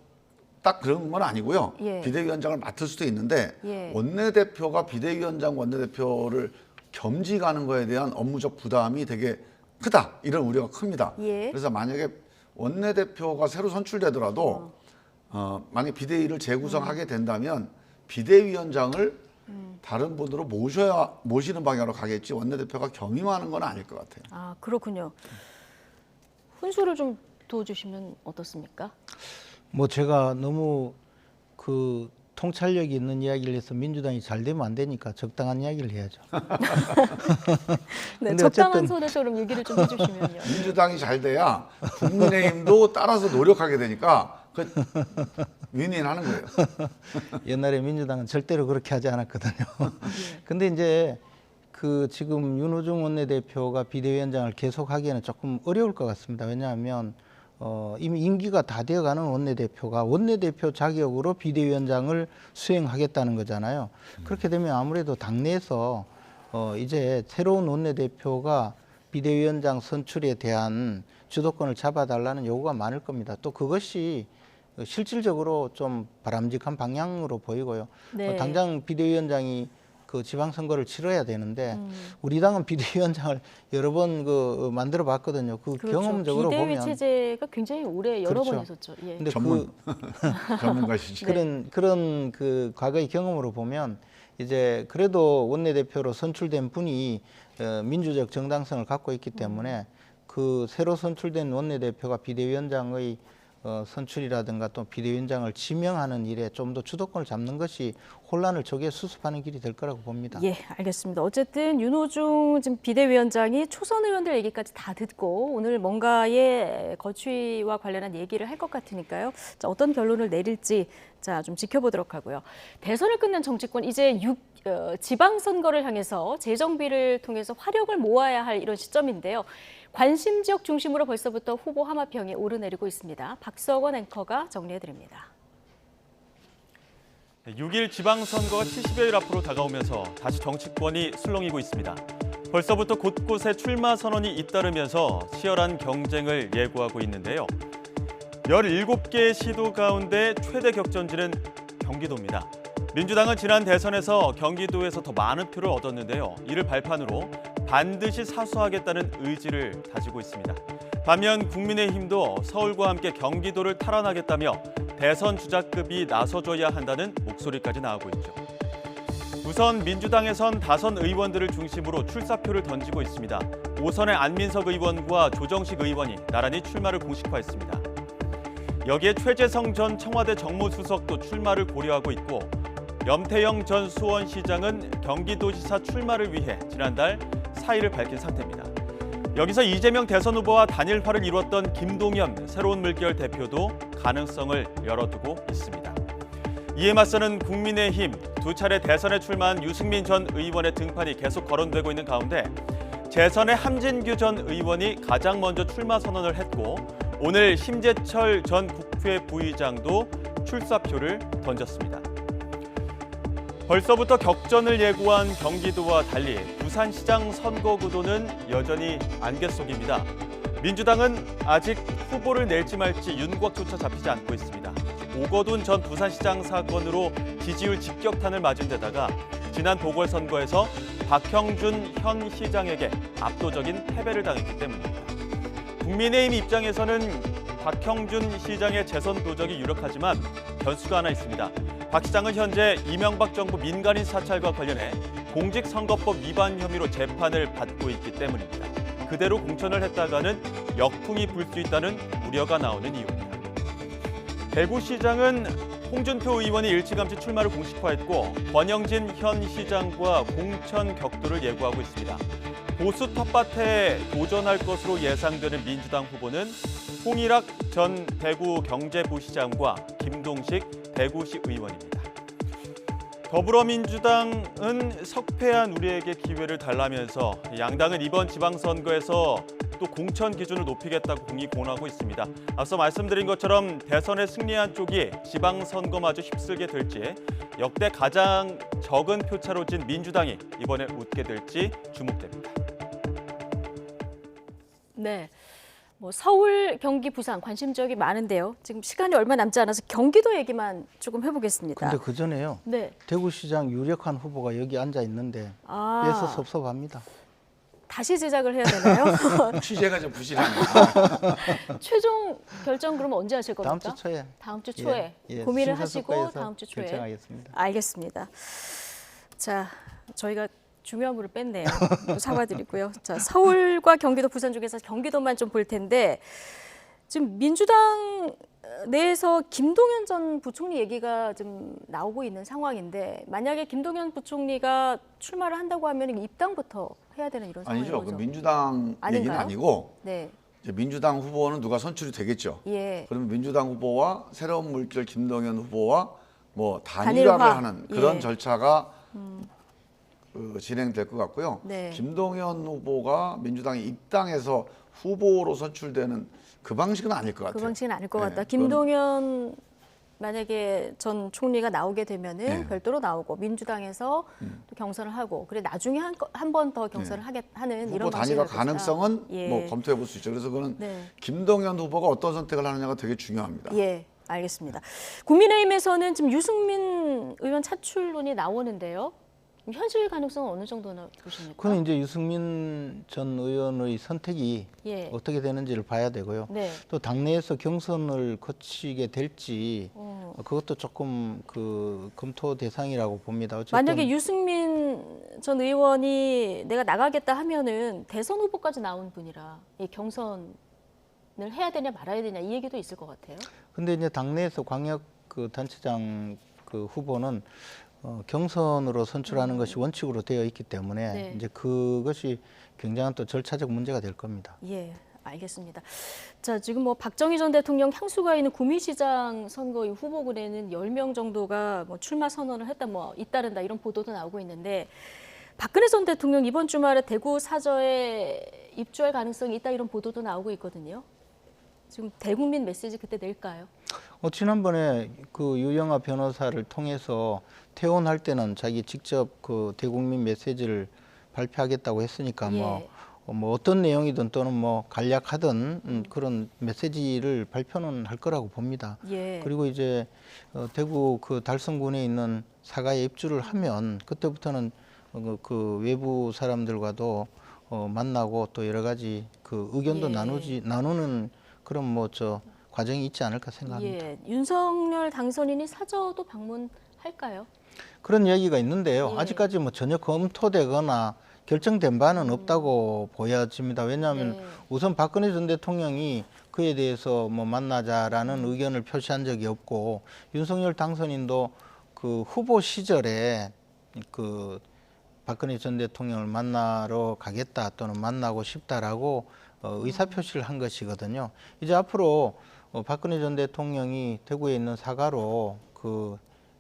딱 그런 건 아니고요. 예. 비대위원장을 맡을 수도 있는데 예. 원내대표가 비대위원장 원내대표를 겸직하는 거에 대한 업무적 부담이 되게 크다. 이런 우려가 큽니다. 예. 그래서 만약에 원내대표가 새로 선출되더라도 만약에 비대위를 재구성하게 된다면 비대위원장을 다른 분으로 모시는 방향으로 가겠지 원내대표가 겸임하는 건 아닐 것 같아요. 아, 그렇군요. 훈수를 좀 도와주시면 어떻습니까? 뭐 제가 너무 그 통찰력이 있는 이야기를 해서 민주당이 잘 되면 안 되니까 적당한 이야기를 해야죠. 네, 근데 적당한 어쨌든- 소리처럼 얘기를 좀 해주시면요. 민주당이 잘 돼야 국민의힘도 따라서 노력하게 되니까 그 윈윈하는 거예요. 옛날에 민주당은 절대로 그렇게 하지 않았거든요. 근데 이제 그 지금 윤호중 원내대표가 비대위원장을 계속하기에는 조금 어려울 것 같습니다. 왜냐하면 이미 임기가 다 되어가는 원내대표가 원내대표 자격으로 비대위원장을 수행하겠다는 거잖아요. 그렇게 되면 아무래도 당내에서 이제 새로운 원내대표가 비대위원장 선출에 대한 주도권을 잡아달라는 요구가 많을 겁니다. 또 그것이 실질적으로 좀 바람직한 방향으로 보이고요. 네. 당장 비대위원장이 그 지방선거를 치러야 되는데 우리 당은 비대위원장을 여러 번 만들어 봤거든요. 그 그렇죠. 경험적으로 비대위 보면 체제가 굉장히 오래 여러 그렇죠. 번 했었죠. 예. 근데 전문 전문가시죠. 그런 그 과거의 경험으로 보면 이제 그래도 원내대표로 선출된 분이 민주적 정당성을 갖고 있기 때문에 그 새로 선출된 원내대표가 비대위원장의 선출이라든가 또 비대위원장을 지명하는 일에 좀 더 주도권을 잡는 것이 혼란을 조기에 수습하는 길이 될 거라고 봅니다. 예, 알겠습니다. 어쨌든 윤호중 지금 비대위원장이 초선 의원들 얘기까지 다 듣고 오늘 뭔가의 거취와 관련한 얘기를 할 것 같으니까요. 자, 어떤 결론을 내릴지 좀 지켜보도록 하고요. 대선을 끝낸 정치권 이제 지방선거를 향해서 재정비를 통해서 화력을 모아야 할 이런 시점인데요. 관심 지역 중심으로 벌써부터 후보 하마평이 오르내리고 있습니다. 박석원 앵커가 정리해드립니다. 6일 지방선거가 70여일 앞으로 다가오면서 다시 정치권이 술렁이고 있습니다. 벌써부터 곳곳에 출마 선언이 잇따르면서 치열한 경쟁을 예고하고 있는데요. 17개의 시도 가운데 최대 격전지는 경기도입니다. 민주당은 지난 대선에서 경기도에서 더 많은 표를 얻었는데요. 이를 발판으로 반드시 사수하겠다는 의지를 다지고 있습니다. 반면 국민의힘도 서울과 함께 경기도를 탈환하겠다며 대선 주자급이 나서줘야 한다는 목소리까지 나오고 있죠. 우선 민주당에선 다선 의원들을 중심으로 출사표를 던지고 있습니다. 5선의 안민석 의원과 조정식 의원이 나란히 출마를 공식화했습니다. 여기에 최재성 전 청와대 정무수석도 출마를 고려하고 있고 염태영 전 수원시장은 경기도지사 출마를 위해 지난달 사의를 밝힌 상태입니다. 여기서 이재명 대선 후보와 단일화를 이뤘던 김동연 새로운 물결 대표도 가능성을 열어두고 있습니다. 이에 맞서는 국민의힘 두 차례 대선에 출마한 유승민 전 의원의 등판이 계속 거론되고 있는 가운데 재선에 함진규 전 의원이 가장 먼저 출마 선언을 했고 오늘 심재철 전 국회 부의장도 출사표를 던졌습니다. 벌써부터 격전을 예고한 경기도와 달리 부산시장 선거 구도는 여전히 안개 속입니다. 민주당은 아직 후보를 낼지 말지 윤곽조차 잡히지 않고 있습니다. 오거돈 전 부산시장 사건으로 지지율 직격탄을 맞은 데다가 지난 보궐선거에서 박형준 현 시장에게 압도적인 패배를 당했기 때문입니다. 국민의힘 입장에서는 박형준 시장의 재선 도적이 유력하지만 변수가 하나 있습니다. 박 시장은 현재 이명박 정부 민간인 사찰과 관련해 공직선거법 위반 혐의로 재판을 받고 있기 때문입니다. 그대로 공천을 했다가는 역풍이 불 수 있다는 우려가 나오는 이유입니다. 대구시장은 홍준표 의원이 일찌감치 출마를 공식화했고 권영진 현 시장과 공천 격돌을 예고하고 있습니다. 보수 텃밭에 도전할 것으로 예상되는 민주당 후보는 홍일학 전 대구 경제부시장과 김동식 대구시 의원입니다. 더불어민주당은 석패한 우리에게 기회를 달라면서 양당은 이번 지방선거에서 또 공천 기준을 높이겠다고 공익공언하고 있습니다. 앞서 말씀드린 것처럼 대선에 승리한 쪽이 지방선거마저 휩쓸게 될지 역대 가장 적은 표차로 진 민주당이 이번에 웃게 될지 주목됩니다. 네. 뭐 서울, 경기, 부산 관심 지역이 많은데요. 지금 시간이 얼마 남지 않아서 경기도 얘기만 조금 해보겠습니다. 근데 그 전에요. 네. 대구시장 유력한 후보가 여기 앉아 있는데 그래서 섭섭합니다. 다시 제작을 해야 되나요? 취재가 좀 부실합니다. 최종 결정 그러면 언제 하실 겁니까? 다음 주 초에. 다음 주 초에 예, 고민을 하시고 심사숙고해서 다음 주 초에 결정하겠습니다. 알겠습니다. 자, 저희가 중요한 분을 뺐네요. 사과드리고요. 자, 서울과 경기도, 부산 중에서 경기도만 좀 볼 텐데 지금 민주당 내에서 김동연 전 부총리 얘기가 좀 나오고 있는 상황인데 만약에 김동연 부총리가 출마를 한다고 하면 입당부터 해야 되는 이런 상황인 아니죠. 거죠? 그 민주당 얘기는 아닌가요? 아니고 네. 이제 민주당 후보는 누가 선출이 되겠죠. 예. 그러면 민주당 후보와 새로운 물결 김동연 후보와 뭐 단일화. 단일화를 하는 그런 예. 절차가 진행될 것 같고요. 네. 김동연 후보가 민주당에 입당해서 후보로 선출되는 그 방식은 아닐 것 같아요. 그 방식은 아닐 것 네, 같다. 그건- 김동연 만약에 전 총리가 나오게 되면은 네. 별도로 나오고 민주당에서 또 경선을 하고 그래 나중에 한 번 더 경선을 하는 후보 이런 방식이 단일화 될 것이다. 가능성은 예. 뭐 검토해 볼 수 있죠. 그래서 그거는 네. 김동연 후보가 어떤 선택을 하느냐가 되게 중요합니다. 예, 알겠습니다. 국민의힘에서는 지금 유승민 의원 차출론이 나오는데요. 현실 가능성은 어느 정도나 보십니까? 그건 이제 유승민 전 의원의 선택이 예. 어떻게 되는지를 봐야 되고요. 네. 또 당내에서 경선을 거치게 될지 그것도 조금 그 검토 대상이라고 봅니다. 어쨌든 만약에 유승민 전 의원이 내가 나가겠다 하면은 대선 후보까지 나온 분이라 이 경선을 해야 되냐 말아야 되냐 이 얘기도 있을 것 같아요. 근데 이제 당내에서 광역 그 단체장 그 후보는 경선으로 선출하는 것이 원칙으로 되어 있기 때문에 네. 이제 그것이 굉장한 또 절차적 문제가 될 겁니다. 예, 알겠습니다. 자, 지금 뭐 박정희 전 대통령 향수가 있는 구미시장 선거 후보군에는 10명 정도가 뭐 출마 선언을 했다, 뭐 잇따른다 이런 보도도 나오고 있는데 박근혜 전 대통령 이번 주말에 대구 사저에 입주할 가능성이 있다 이런 보도도 나오고 있거든요. 지금 대국민 메시지 그때 낼까요? 지난번에 그 유영아 변호사를 통해서 퇴원할 때는 자기 직접 그 대국민 메시지를 발표하겠다고 했으니까 예. 뭐 어떤 내용이든 또는 뭐 간략하든 그런 메시지를 발표는 할 거라고 봅니다. 예. 그리고 이제 대구 그 달성군에 있는 사가에 입주를 하면 그때부터는 그 외부 사람들과도 만나고 또 여러 가지 그 의견도 예. 나누는 그런 뭐 과정이 있지 않을까 생각합니다. 예. 윤석열 당선인이 사저도 방문할까요? 그런 이야기가 있는데요. 예. 아직까지 뭐 전혀 검토되거나 결정된 바는 없다고 보여집니다. 왜냐하면 네. 우선 박근혜 전 대통령이 그에 대해서 뭐 만나자라는 의견을 표시한 적이 없고 윤석열 당선인도 그 후보 시절에 그 박근혜 전 대통령을 만나러 가겠다 또는 만나고 싶다라고 의사표시를 한 것이거든요. 이제 앞으로 박근혜 전 대통령이 대구에 있는 사가로 그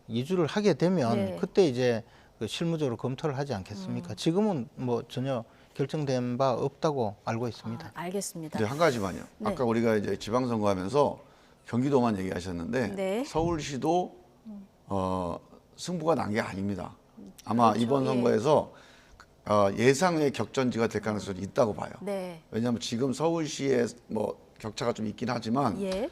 이주를 하게 되면 네. 그때 이제 그 실무적으로 검토를 하지 않겠습니까? 지금은 뭐 전혀 결정된 바 없다고 알고 있습니다. 알겠습니다. 이제 한 가지만요. 네. 아까 우리가 이제 지방선거 하면서 경기도만 얘기하셨는데 네. 서울시도 승부가 난 게 아닙니다. 아마 그렇죠. 이번 예. 선거에서 예상의 격전지가 될 가능성이 있다고 봐요. 네. 왜냐하면 지금 서울시에 뭐 격차가 좀 있긴 하지만 예.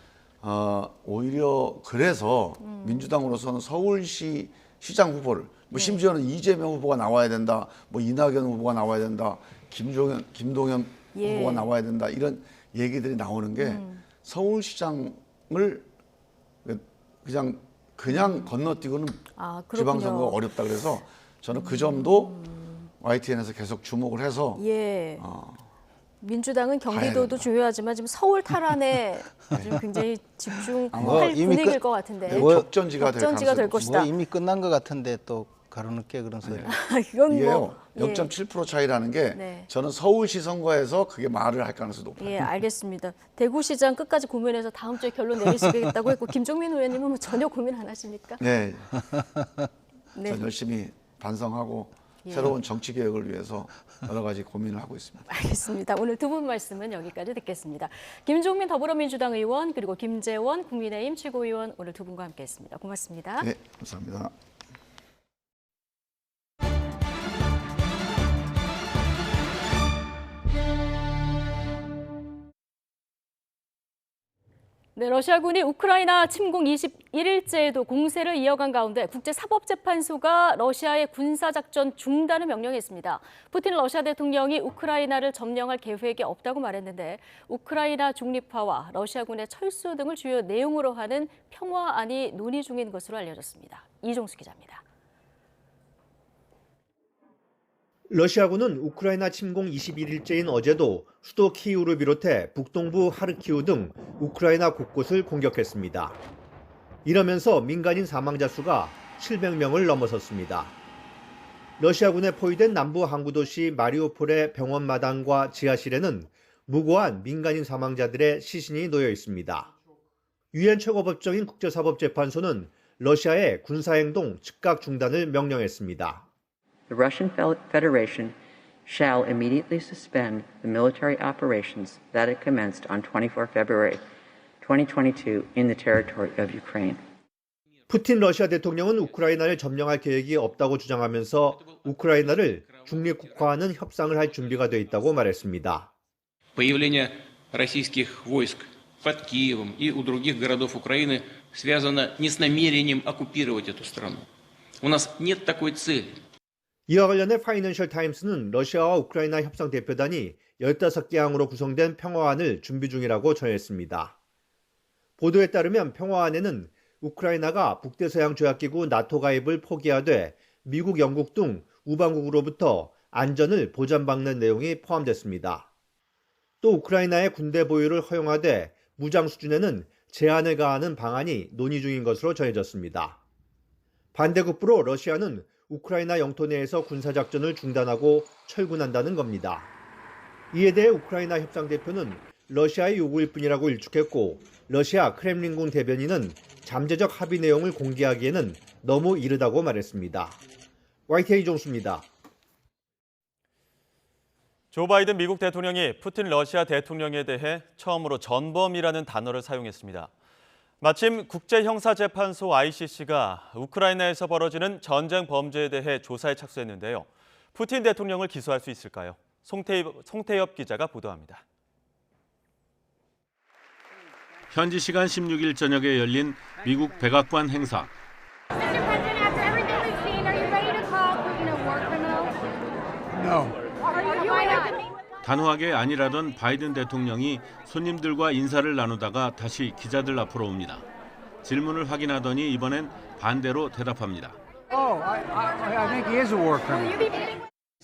오히려 그래서 민주당으로서는 서울시 시장 후보를 뭐 심지어는 이재명 후보가 나와야 된다, 뭐 이낙연 후보가 나와야 된다, 김동연 예. 후보가 나와야 된다 이런 얘기들이 나오는 게 서울시장을 그냥 건너뛰고는 아, 그렇군요. 지방선거가 어렵다 그래서 저는 그 점도 YTN에서 계속 주목을 해서 예. 민주당은 가야 경기도도 된다. 중요하지만 지금 서울 탈환에 지금 굉장히 집중할 뭐 이미 분위기일 것 같은데. 뭐 격전지가 될 격전지가 될 가능성이 것이다. 뭐 이미 끝난 것 같은데 또 가로늦게 그런 소리. 이건 이게요. 뭐 0.7% 차이라는 게 네. 저는 서울시 선거에서 그게 말을 할 가능성이 높아요. 예, 알겠습니다. 대구시장 끝까지 고민해서 다음 주에 결론 내리시겠다고 했고 김종민 의원님은 뭐 전혀 고민 안 하십니까? 네, 네. 전 열심히 반성하고 예. 새로운 정치 개혁을 위해서 여러 가지 고민을 하고 있습니다. 알겠습니다. 오늘 두 분 말씀은 여기까지 듣겠습니다. 김종민 더불어민주당 의원 그리고 김재원 국민의힘 최고위원 오늘 두 분과 함께했습니다. 고맙습니다. 네, 감사합니다. 네, 러시아군이 우크라이나 침공 21일째에도 공세를 이어간 가운데 국제사법재판소가 러시아의 군사작전 중단을 명령했습니다. 푸틴 러시아 대통령이 우크라이나를 점령할 계획이 없다고 말했는데 우크라이나 중립화와 러시아군의 철수 등을 주요 내용으로 하는 평화안이 논의 중인 것으로 알려졌습니다. 이종수 기자입니다. 러시아군은 우크라이나 침공 21일째인 어제도 수도 키이우를 비롯해 북동부 하르키우 등 우크라이나 곳곳을 공격했습니다. 이러면서 민간인 사망자 수가 700명을 넘어섰습니다. 러시아군에 포위된 남부 항구 도시 마리우폴의 병원 마당과 지하실에는 무고한 민간인 사망자들의 시신이 놓여 있습니다. 유엔 최고법정인 국제사법재판소는 러시아의 군사행동 즉각 중단을 명령했습니다. The Russian Federation shall immediately suspend the military operations that it commenced on 24 February 2022 in the territory of Ukraine. 푸틴 러시아 대통령은 우크라이나를 점령할 계획이 없다고 주장하면서 우크라이나를 중립국화하는 협상을 할 준비가 돼 있다고 말했습니다. Появление российских войск под Киевом и у других городов Украины связано не с намерением оккупировать эту страну. У нас нет такой цели. 이와 관련해 파이낸셜 타임스는 러시아와 우크라이나 협상 대표단이 15개 항으로 구성된 평화안을 준비 중이라고 전했습니다. 보도에 따르면 평화안에는 우크라이나가 북대서양 조약기구 나토 가입을 포기하되 미국, 영국 등 우방국으로부터 안전을 보장받는 내용이 포함됐습니다. 또 우크라이나의 군대 보유를 허용하되 무장 수준에는 제한을 가하는 방안이 논의 중인 것으로 전해졌습니다. 반대급부로 러시아는 우크라이나 영토 내에서 군사작전을 중단하고 철군한다는 겁니다. 이에 대해 우크라이나 협상대표는 러시아의 요구일 뿐이라고 일축했고 러시아 크렘린궁 대변인은 잠재적 합의 내용을 공개하기에는 너무 이르다고 말했습니다. YTN 이종수입니다. 조 바이든 미국 대통령이 푸틴 러시아 대통령에 대해 처음으로 전범이라는 단어를 사용했습니다. 마침 국제형사재판소 ICC가 우크라이나에서 벌어지는 전쟁 범죄에 대해 조사에 착수했는데요. 푸틴 대통령을 기소할 수 있을까요? 송태엽 기자가 보도합니다. 현지 시간 16일 저녁에 열린 미국 백악관 행사. 단호하게 아니라던 바이든 대통령이 손님들과 인사를 나누다가 다시 기자들 앞으로 옵니다. 질문을 확인하더니 이번엔 반대로 대답합니다.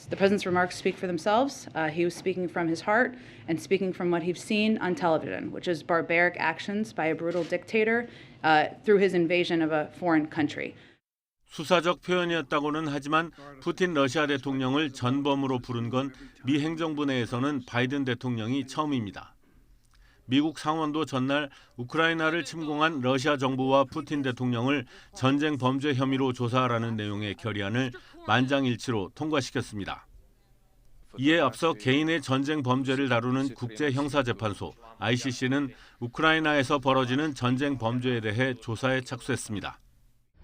The president's remarks speak for themselves. He was speaking from his heart and speaking from what he's seen on television, which is barbaric actions by a brutal dictator through his invasion of a foreign country. 수사적 표현이었다고는 하지만 푸틴 러시아 대통령을 전범으로 부른 건 미 행정부 내에서는 바이든 대통령이 처음입니다. 미국 상원도 전날 우크라이나를 침공한 러시아 정부와 푸틴 대통령을 전쟁 범죄 혐의로 조사하라는 내용의 결의안을 만장일치로 통과시켰습니다. 이에 앞서 개인의 전쟁 범죄를 다루는 국제형사재판소 ICC는 우크라이나에서 벌어지는 전쟁 범죄에 대해 조사에 착수했습니다.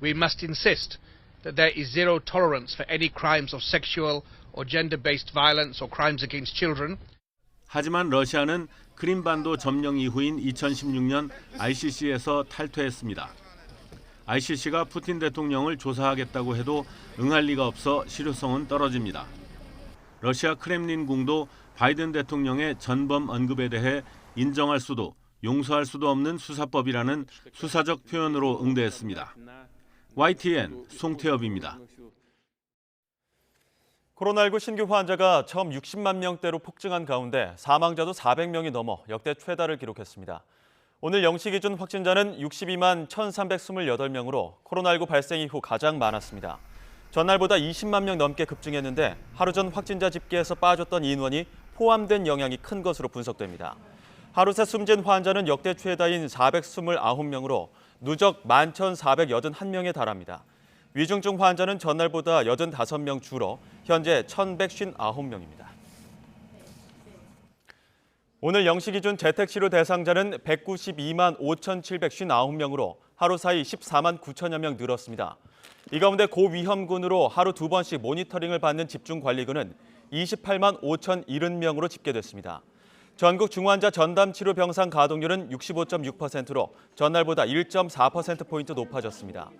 We must insist that there is zero tolerance for any crimes of sexual or gender-based violence or crimes against children. 하지만 러시아는 크림반도 점령 이후인 2016년 ICC에서 탈퇴했습니다. ICC가 푸틴 대통령을 조사하겠다고 해도 응할 리가 없어 실효성은 떨어집니다. 러시아 크렘린궁도 바이든 대통령의 전범 언급에 대해 인정할 수도 용서할 수도 없는 수사법이라는 수사적 표현으로 응대했습니다. YTN 송태엽입니다. 코로나19 신규 환자가 처음 60만 명대로 폭증한 가운데 사망자도 400명이 넘어 역대 최다를 기록했습니다. 오늘 0시 기준 확진자는 62만 1,328명으로 코로나19 발생 이후 가장 많았습니다. 전날보다 20만 명 넘게 급증했는데 하루 전 확진자 집계에서 빠졌던 인원이 포함된 영향이 큰 것으로 분석됩니다. 하루 새 숨진 환자는 역대 최다인 429명으로 누적 11,481명에 달합니다. 위중증 환자는 전날보다 85명 줄어 현재 1,159명입니다. 오늘 0시 기준 재택치료 대상자는 192만 5,759명으로 하루 사이 14만 9천여 명 늘었습니다. 이 가운데 고위험군으로 하루 2번씩 모니터링을 받는 집중관리군은 28만 5,070명으로 집계됐습니다. 전국 중환자 전담치료 병상 가동률은 65.6%로 전날보다 1.4%포인트 높아졌습니다.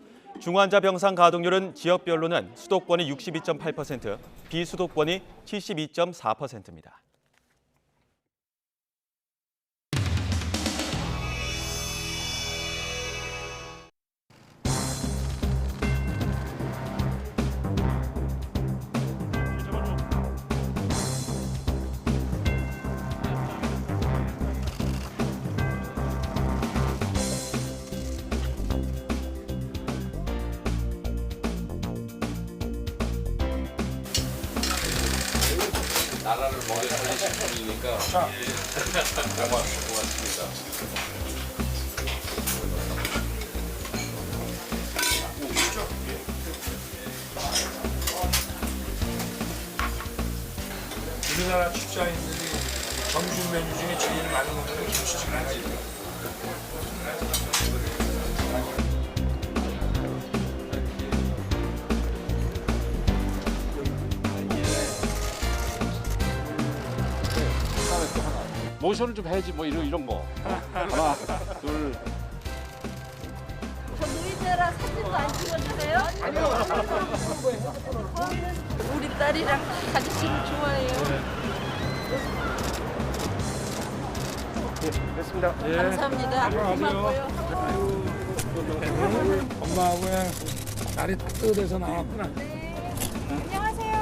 중환자 병상 가동률은 지역별로는 수도권이 62.8%, 비수도권이 72.4%입니다. 나라를 먹여 살리실 분이니까 고맙습니다. 우리나라 직장인들이 점심 메뉴 중에 제일 많이 먹는 게 김치찌개지. 모션을 좀 해야지 뭐 이런 거. 하나, 둘. 저 노인네라 사진도 안 찍어주세요? 아니요. 우리 딸이랑 같이 찍으면 좋아해요. 됐습니다. 예. 감사합니다. 고마워요. 엄마하고 딸이 따뜻해서 나왔구나. 안녕하세요.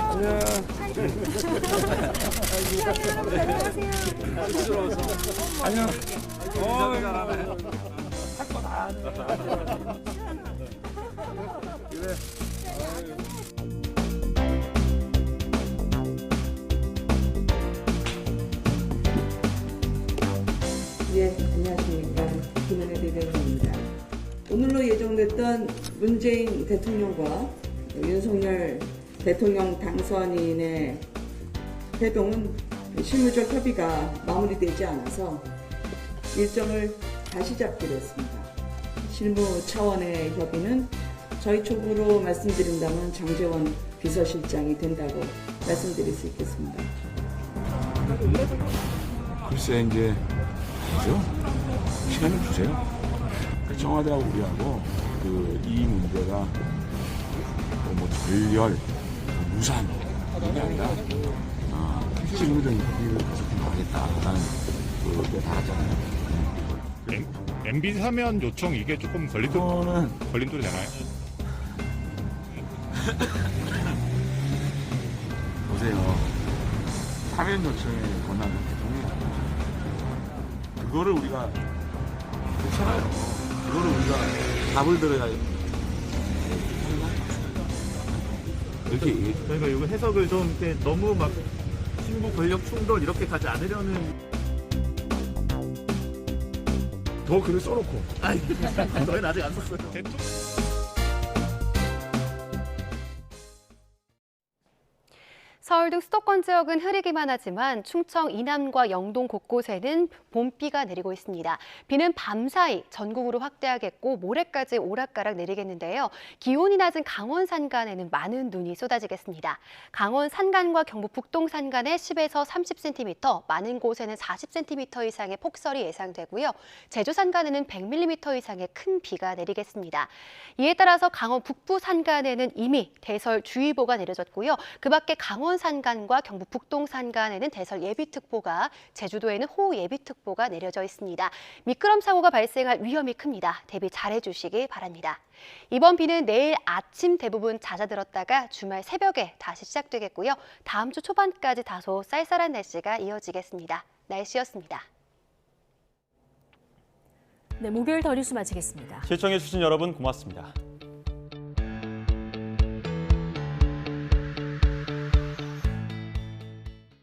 안녕. 예, 안녕하십니까. 김은혜 대변인입니다. 오늘로 예정됐던 문재인 대통령과 윤석열 대통령 당선인의 회동은 실무적 협의가 마무리되지 않아서 일정을 다시 잡기로 했습니다. 실무 차원의 협의는 저희 쪽으로 말씀드린다면 장제원 비서실장이 된다고 말씀드릴 수 있겠습니다. 글쎄 이제 그죠? 시간을 주세요. 청와대하고 우리하고 이 문제가 뭐 결렬, 무산 이게 아니라 실무적인 협의를 계속 나가겠다라는 그게 나갔잖아요. MB 사면 요청 이게 조금 걸림돌이 되나요? 보세요. 사면 요청에 권한은 대통령이 그거를 우리가 그렇잖아요. 그거를 우리가 답을 들어야 이렇게 얘기해. 저희가 이거 해석을 좀 너무 막 신부 권력 충돌 이렇게 가지 않으려는. 너 글을 써놓고. 아니, 너희는 아직 안 썼어요. 서울 등 수도권 지역은 흐리기만 하지만 충청 이남과 영동 곳곳에는 봄비가 내리고 있습니다. 비는 밤사이 전국으로 확대하겠고 모레까지 오락가락 내리겠는데요. 기온이 낮은 강원 산간에는 많은 눈이 쏟아지겠습니다. 강원 산간과 경북 북동 산간에 10에서 30cm, 많은 곳에는 40cm 이상의 폭설이 예상되고요. 제주 산간에는 100mm 이상의 큰 비가 내리겠습니다. 이에 따라서 강원 북부 산간에는 이미 대설주의보가 내려졌고요. 그 밖에 강원 산간과 경북 북동 산간에는 대설 예비특보가, 제주도에는 호우 예비특보가 내려져 있습니다. 미끄럼 사고가 발생할 위험이 큽니다. 대비 잘해 주시기 바랍니다. 이번 비는 내일 아침 대부분 잦아들었다가 주말 새벽에 다시 시작되겠고요. 다음 주 초반까지 다소 쌀쌀한 날씨가 이어지겠습니다. 날씨였습니다. 네, 목요일 더 뉴스 마치겠습니다. 시청해주신 여러분 고맙습니다.